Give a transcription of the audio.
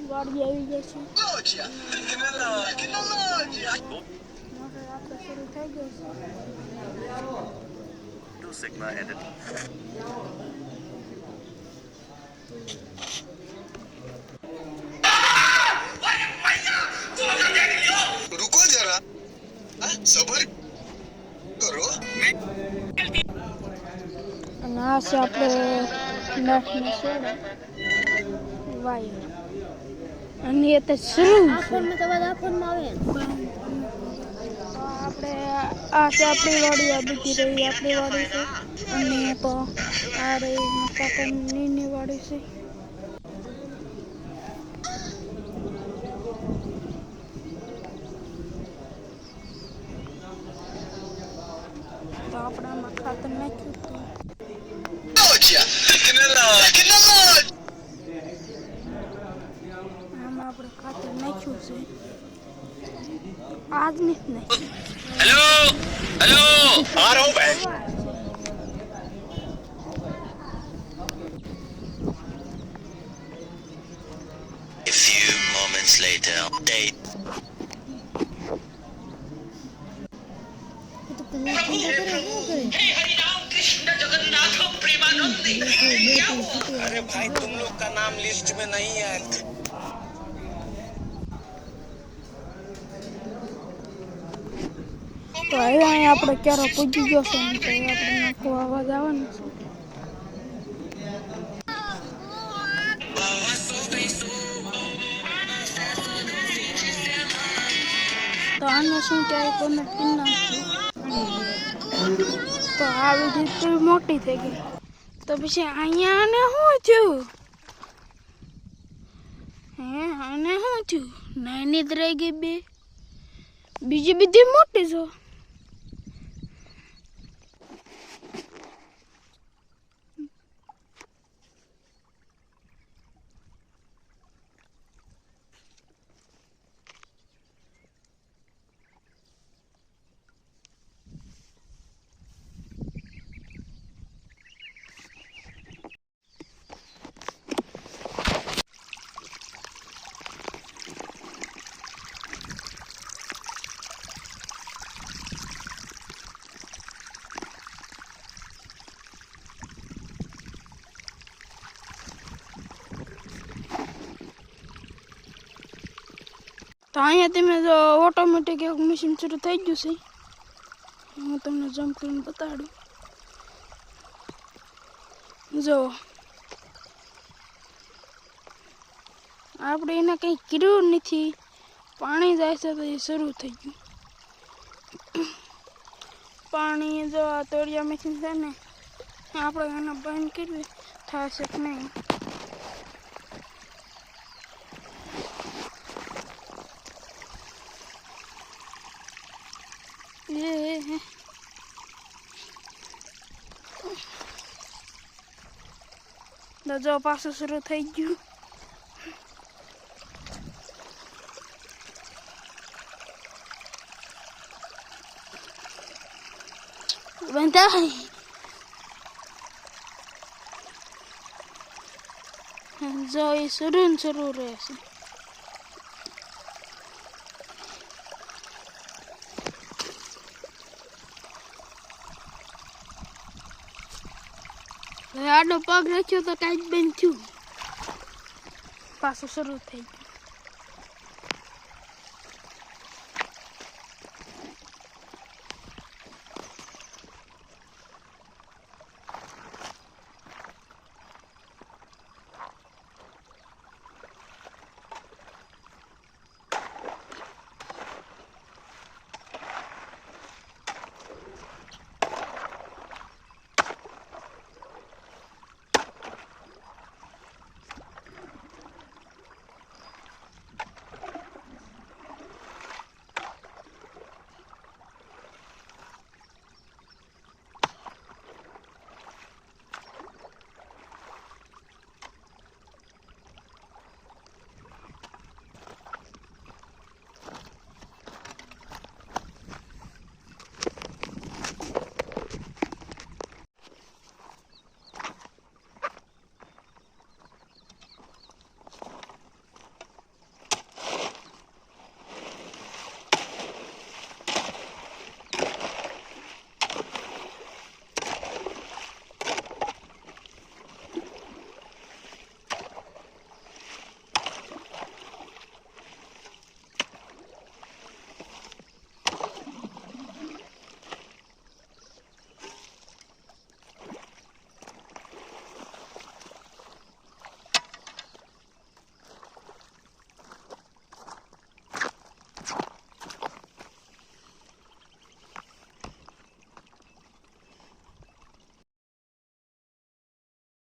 ગાડી આવી ગઈ છે. મોટર આપણે શરૂ થઈ ગઈ છે. Two Sigma edit. रुको जरा सबर करो અને આ છે આપણે નટને છોડે વાયર અને એ તો શરૂ છે. આપણે આ છે આપણી વાડી, આ બીજી રહી આપણી વાડી છે અને તો આ રહી કાકાની વાડી છે. તો આપણે આમાં ખાતર નાખ્યું હતું. આમાં આપણે ખાતર નાખ્યું છે આજ નહીં. हेलो हेलो आ रहा हूँ मैं. A few moments later. Date. अरे भाई तुम लोग का नाम लिस्ट में नहीं है. તો હવે અહીંયા આપણે ક્યારે પૂજી ગયો છે ને તો આપણે નાખો અવાજ આવવાનો છે. તો આને શું કહેવાય કોમેન્ટ કરી નાખજો. તો આ વિધિ તો મોટી થઈ ગઈ. તો પછી અહીંયા આને શું થયું? હે આને શું થયું? નાની જ રહી ગઈ બે, બીજી બધી મોટી છો. તો અહીંયા તમે જો ઓટોમેટિક એક મશીન શરૂ થઈ ગયું છે. હું તમને જમ્પ કરીને બતાડું. જો આપણે એને કંઈ કર્યું નથી, પાણી જાય છે તો એ શરૂ થઈ ગયું. પાણી જો આ તોડિયા મશીન છે ને આપણે એને બંધ કરવી થશે કે નહીં. જો પાછું શરૂ થઈ ગયું. બંધાય જો એ શરૂ રહેશે. આડો પગ રાખ્યો તો કાંઈ જ બંધ થયું, પાછું શરૂ થઈ ગયું.